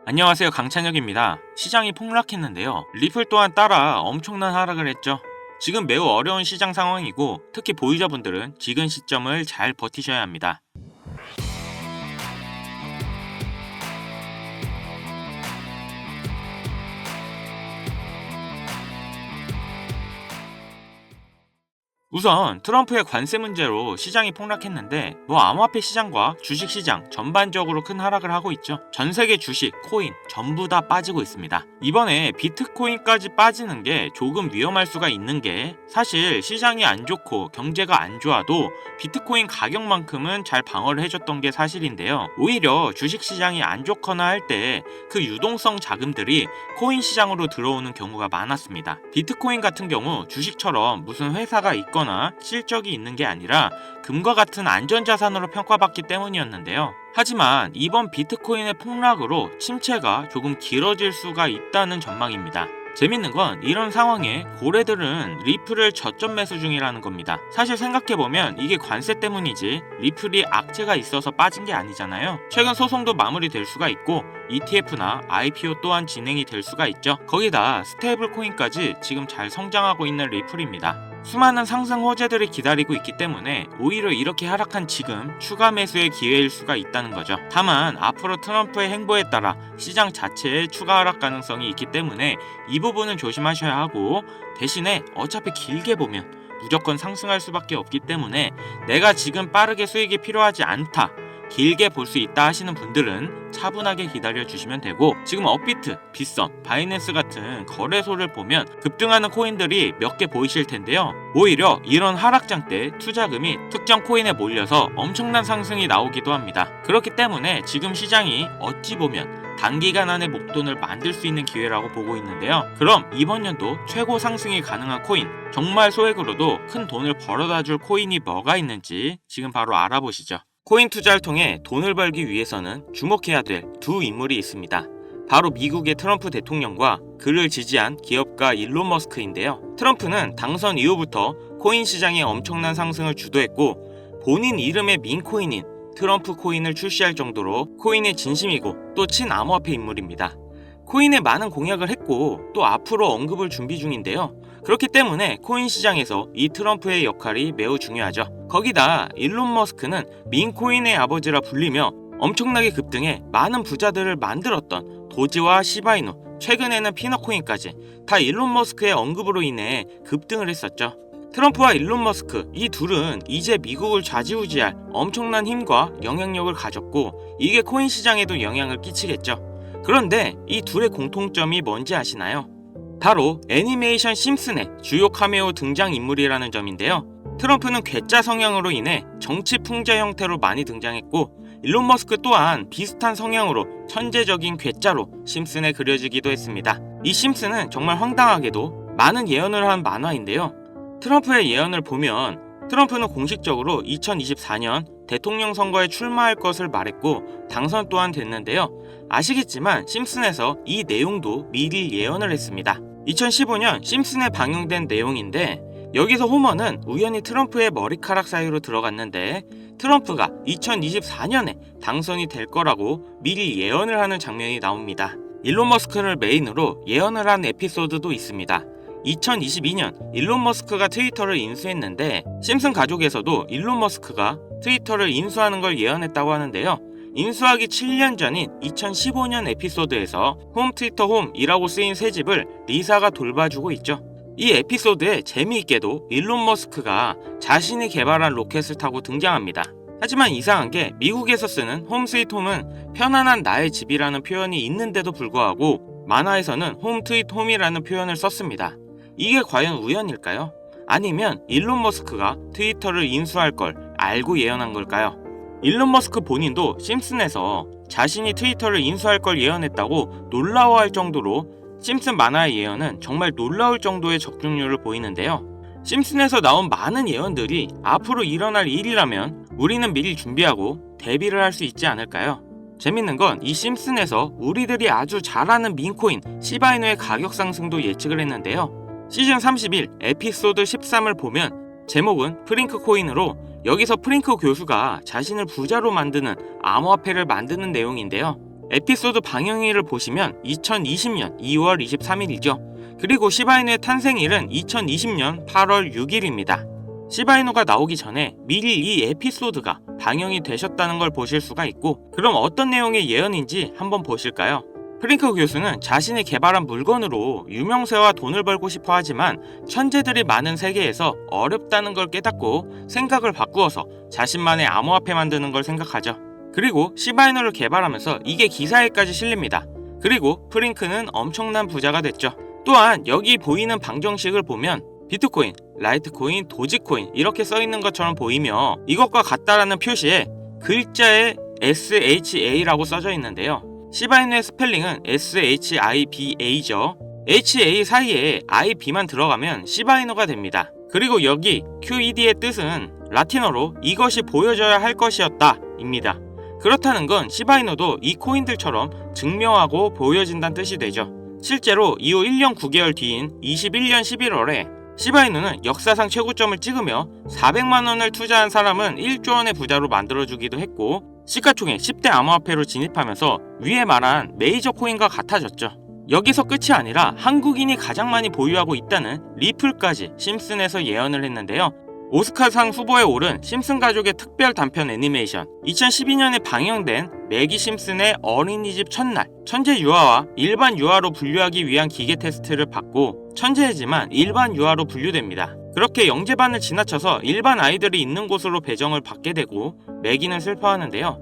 안녕하세요, 강찬혁입니다. 시장이 폭락했는데요. 리플 또한 따라 엄청난 하락을 했죠. 지금 매우 어려운 시장 상황이고 특히 보유자분들은 지금 시점을 잘 버티셔야 합니다. 우선 트럼프의 관세 문제로 시장이 폭락했는데 암호화폐 시장과 주식 시장 전반적으로 큰 하락을 하고 있죠. 전 세계 주식, 코인 전부 다 빠지고 있습니다. 이번에 비트코인까지 빠지는 게 조금 위험할 수가 있는 게 사실 시장이 안 좋고 경제가 안 좋아도 비트코인 가격만큼은 잘 방어를 해줬던 게 사실인데요. 오히려 주식 시장이 안 좋거나 할 때 그 유동성 자금들이 코인 시장으로 들어오는 경우가 많았습니다. 비트코인 같은 경우 주식처럼 무슨 회사가 있거나 실적이 있는 게 아니라 금과 같은 안전자산으로 평가받기 때문이었는데요. 하지만 이번 비트코인의 폭락으로 침체가 조금 길어질 수가 있다는 전망입니다. 재밌는 건 이런 상황에 고래들은 리플을 저점 매수 중이라는 겁니다. 사실 생각해보면 이게 관세 때문이지 리플이 악재가 있어서 빠진 게 아니잖아요. 최근 소송도 마무리될 수가 있고 ETF나 IPO 또한 진행이 될 수가 있죠. 거기다 스테이블 코인까지 지금 잘 성장하고 있는 리플입니다. 수많은 상승 호재들이 기다리고 있기 때문에 오히려 이렇게 하락한 지금 추가 매수의 기회일 수가 있다는 거죠. 다만 앞으로 트럼프의 행보에 따라 시장 자체에 추가 하락 가능성이 있기 때문에 이 부분은 조심하셔야 하고, 대신에 어차피 길게 보면 무조건 상승할 수밖에 없기 때문에 내가 지금 빠르게 수익이 필요하지 않다, 길게 볼 수 있다 하시는 분들은 차분하게 기다려 주시면 되고, 지금 업비트, 빗썸, 바이낸스 같은 거래소를 보면 급등하는 코인들이 몇 개 보이실 텐데요. 오히려 이런 하락장 때 투자금이 특정 코인에 몰려서 엄청난 상승이 나오기도 합니다. 그렇기 때문에 지금 시장이 어찌 보면 단기간 안에 목돈을 만들 수 있는 기회라고 보고 있는데요. 그럼 이번 연도 최고 상승이 가능한 코인, 정말 소액으로도 큰 돈을 벌어다 줄 코인이 뭐가 있는지 지금 바로 알아보시죠. 코인 투자를 통해 돈을 벌기 위해서는 주목해야 될 두 인물이 있습니다. 바로 미국의 트럼프 대통령과 그를 지지한 기업가 일론 머스크인데요. 트럼프는 당선 이후부터 코인 시장의 엄청난 상승을 주도했고, 본인 이름의 밈코인인 트럼프 코인을 출시할 정도로 코인의 진심이고 또 친암호화폐 인물입니다. 코인에 많은 공약을 했고 또 앞으로 언급을 준비 중인데요. 그렇기 때문에 코인 시장에서 이 트럼프의 역할이 매우 중요하죠. 거기다 일론 머스크는 밈코인의 아버지라 불리며 엄청나게 급등해 많은 부자들을 만들었던 도지와 시바이누, 최근에는 피너코인까지 다 일론 머스크의 언급으로 인해 급등을 했었죠. 트럼프와 일론 머스크, 이 둘은 이제 미국을 좌지우지할 엄청난 힘과 영향력을 가졌고 이게 코인 시장에도 영향을 끼치겠죠. 그런데 이 둘의 공통점이 뭔지 아시나요? 바로 애니메이션 심슨의 주요 카메오 등장인물이라는 점인데요. 트럼프는 괴짜 성향으로 인해 정치 풍자 형태로 많이 등장했고, 일론 머스크 또한 비슷한 성향으로 천재적인 괴짜로 심슨에 그려지기도 했습니다. 이 심슨은 정말 황당하게도 많은 예언을 한 만화인데요. 트럼프의 예언을 보면 트럼프는 공식적으로 2024년 대통령 선거에 출마할 것을 말했고 당선 또한 됐는데요. 아시겠지만 심슨에서 이 내용도 미리 예언을 했습니다. 2015년 심슨에 방영된 내용인데, 여기서 호머는 우연히 트럼프의 머리카락 사이로 들어갔는데 트럼프가 2024년에 당선이 될 거라고 미리 예언을 하는 장면이 나옵니다. 일론 머스크를 메인으로 예언을 한 에피소드도 있습니다. 2022년 일론 머스크가 트위터를 인수했는데 심슨 가족에서도 일론 머스크가 트위터를 인수하는 걸 예언했다고 하는데요. 인수하기 7년 전인 2015년 에피소드에서 홈 트위터 홈이라고 쓰인 새 집을 리사가 돌봐주고 있죠. 이 에피소드에 재미있게도 일론 머스크가 자신이 개발한 로켓을 타고 등장합니다. 하지만 이상한 게 미국에서 쓰는 홈 스위트 홈은 편안한 나의 집이라는 표현이 있는데도 불구하고 만화에서는 홈 트위트 홈이라는 표현을 썼습니다. 이게 과연 우연일까요? 아니면 일론 머스크가 트위터를 인수할 걸 알고 예언한 걸까요? 일론 머스크 본인도 심슨에서 자신이 트위터를 인수할 걸 예언했다고 놀라워할 정도로 심슨 만화의 예언은 정말 놀라울 정도의 적중률을 보이는데요. 심슨에서 나온 많은 예언들이 앞으로 일어날 일이라면 우리는 미리 준비하고 대비를 할 수 있지 않을까요? 재밌는 건 이 심슨에서 우리들이 아주 잘 아는 밈코인 시바이누의 가격 상승도 예측을 했는데요. 시즌 31 에피소드 13을 보면 제목은 프링크 코인으로, 여기서 프링크 교수가 자신을 부자로 만드는 암호화폐를 만드는 내용인데요. 에피소드 방영일을 보시면 2020년 2월 23일이죠. 그리고 시바이누의 탄생일은 2020년 8월 6일입니다. 시바이누가 나오기 전에 미리 이 에피소드가 방영이 되셨다는 걸 보실 수가 있고, 그럼 어떤 내용의 예언인지 한번 보실까요? 프링크 교수는 자신이 개발한 물건으로 유명세와 돈을 벌고 싶어 하지만 천재들이 많은 세계에서 어렵다는 걸 깨닫고 생각을 바꾸어서 자신만의 암호화폐 만드는 걸 생각하죠. 그리고 시바이누를 개발하면서 이게 기사에까지 실립니다. 그리고 프링크는 엄청난 부자가 됐죠. 또한 여기 보이는 방정식을 보면 비트코인, 라이트코인, 도지코인 이렇게 써있는 것처럼 보이며 이것과 같다라는 표시에 글자에 SHA라고 써져 있는데요. 시바이누의 스펠링은 SHIBA죠. HA 사이에 IB만 들어가면 시바이누가 됩니다. 그리고 여기 QED의 뜻은 라틴어로 이것이 보여져야 할 것이었다 입니다. 그렇다는 건 시바이누도 이 코인들처럼 증명하고 보여진다는 뜻이 되죠. 실제로 이후 1년 9개월 뒤인 21년 11월에 시바이누는 역사상 최고점을 찍으며 400만원을 투자한 사람은 1조 원의 부자로 만들어주기도 했고, 시가총액 10대 암호화폐로 진입하면서 위에 말한 메이저 코인과 같아졌죠. 여기서 끝이 아니라 한국인이 가장 많이 보유하고 있다는 리플까지 심슨에서 예언을 했는데요. 오스카상 후보에 오른 심슨 가족의 특별 단편 애니메이션, 2012년에 방영된 매기 심슨의 어린이집 첫날, 천재 유아와 일반 유아로 분류하기 위한 기계 테스트를 받고 천재이지만 일반 유아로 분류됩니다. 그렇게 영재반을 지나쳐서 일반 아이들이 있는 곳으로 배정을 받게 되고 매기는 슬퍼하는데요.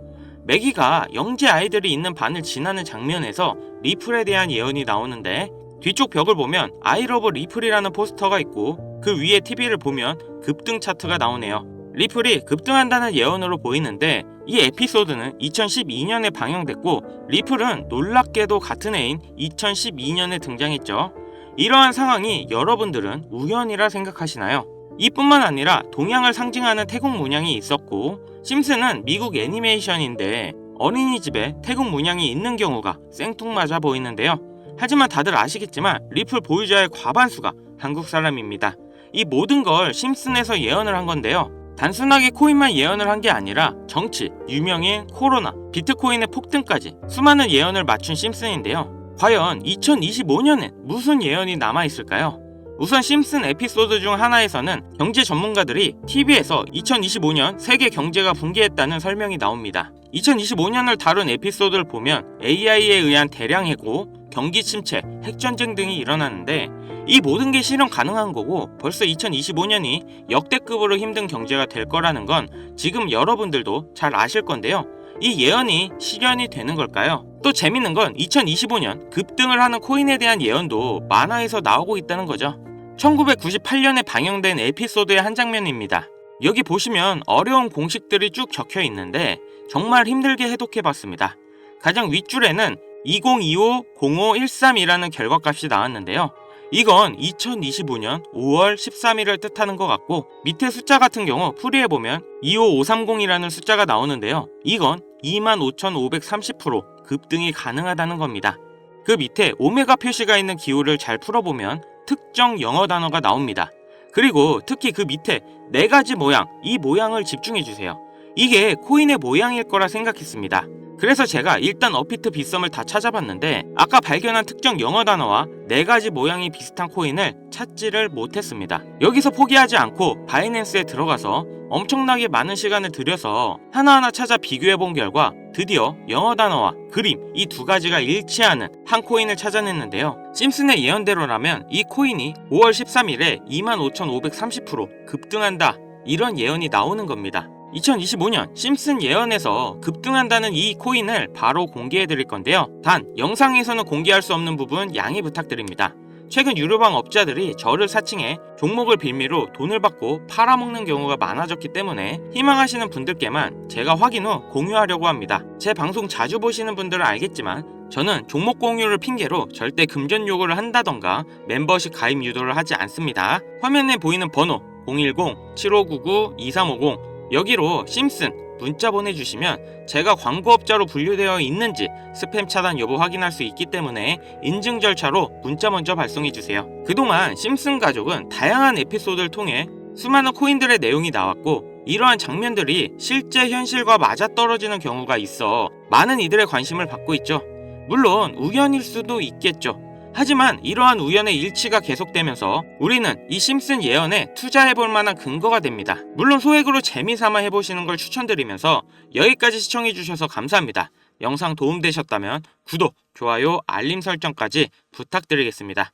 매기가 영재 아이들이 있는 반을 지나는 장면에서 리플에 대한 예언이 나오는데, 뒤쪽 벽을 보면 I love 리플이라는 포스터가 있고 그 위에 TV를 보면 급등 차트가 나오네요. 리플이 급등한다는 예언으로 보이는데, 이 에피소드는 2012년에 방영됐고 리플은 놀랍게도 같은 해인 2012년에 등장했죠. 이러한 상황이 여러분들은 우연이라 생각하시나요? 이뿐만 아니라 동양을 상징하는 태국 문양이 있었고, 심슨은 미국 애니메이션인데 어린이집에 태국 문양이 있는 경우가 생뚱맞아 보이는데요. 하지만 다들 아시겠지만 리플 보유자의 과반수가 한국 사람입니다. 이 모든 걸 심슨에서 예언을 한 건데요. 단순하게 코인만 예언을 한 게 아니라 정치, 유명인, 코로나, 비트코인의 폭등까지 수많은 예언을 맞춘 심슨인데요. 과연 2025년엔 무슨 예언이 남아있을까요? 우선 심슨 에피소드 중 하나에서는 경제 전문가들이 TV에서 2025년 세계 경제가 붕괴했다는 설명이 나옵니다. 2025년을 다룬 에피소드를 보면 AI에 의한 대량 해고, 경기 침체, 핵전쟁 등이 일어나는데, 이 모든 게 실현 가능한 거고 벌써 2025년이 역대급으로 힘든 경제가 될 거라는 건 지금 여러분들도 잘 아실 건데요. 이 예언이 실현이 되는 걸까요? 또 재밌는 건 2025년 급등을 하는 코인에 대한 예언도 만화에서 나오고 있다는 거죠. 1998년에 방영된 에피소드의 한 장면입니다. 여기 보시면 어려운 공식들이 쭉 적혀 있는데 정말 힘들게 해독해봤습니다. 가장 윗줄에는 2025-0513이라는 결과값이 나왔는데요. 이건 2025년 5월 13일을 뜻하는 것 같고, 밑에 숫자 같은 경우 풀이해보면 25530이라는 숫자가 나오는데요. 이건 25,530% 급등이 가능하다는 겁니다. 그 밑에 오메가 표시가 있는 기호를 잘 풀어보면 특정 영어 단어가 나옵니다. 그리고 특히 그 밑에 4가지 모양, 이 모양을 집중해주세요. 이게 코인의 모양일 거라 생각했습니다. 그래서 제가 일단 업비트 빗썸을 다 찾아봤는데 아까 발견한 특정 영어 단어와 4가지 모양이 비슷한 코인을 찾지를 못했습니다. 여기서 포기하지 않고 바이낸스에 들어가서 엄청나게 많은 시간을 들여서 하나하나 찾아 비교해본 결과 드디어 영어 단어와 그림 이 2가지가 일치하는 한 코인을 찾아냈는데요. 심슨의 예언대로라면 이 코인이 5월 13일에 25,530% 급등한다, 이런 예언이 나오는 겁니다. 2025년 심슨 예언에서 급등한다는 이 코인을 바로 공개해드릴 건데요. 단 영상에서는 공개할 수 없는 부분 양해 부탁드립니다. 최근 유료방 업자들이 저를 사칭해 종목을 빌미로 돈을 받고 팔아먹는 경우가 많아졌기 때문에 희망하시는 분들께만 제가 확인 후 공유하려고 합니다. 제 방송 자주 보시는 분들은 알겠지만 저는 종목 공유를 핑계로 절대 금전 요구를 한다던가 멤버십 가입 유도를 하지 않습니다. 화면에 보이는 번호 010-7599-2350 여기로 심슨 문자 보내주시면 제가 광고업자로 분류되어 있는지 스팸 차단 여부 확인할 수 있기 때문에 인증 절차로 문자 먼저 발송해주세요. 그동안 심슨 가족은 다양한 에피소드를 통해 수많은 코인들의 내용이 나왔고 이러한 장면들이 실제 현실과 맞아떨어지는 경우가 있어 많은 이들의 관심을 받고 있죠. 물론 우연일 수도 있겠죠. 하지만 이러한 우연의 일치가 계속되면서 우리는 이 심슨 예언에 투자해볼 만한 근거가 됩니다. 물론 소액으로 재미삼아 해보시는 걸 추천드리면서 여기까지 시청해주셔서 감사합니다. 영상 도움되셨다면 구독, 좋아요, 알림 설정까지 부탁드리겠습니다.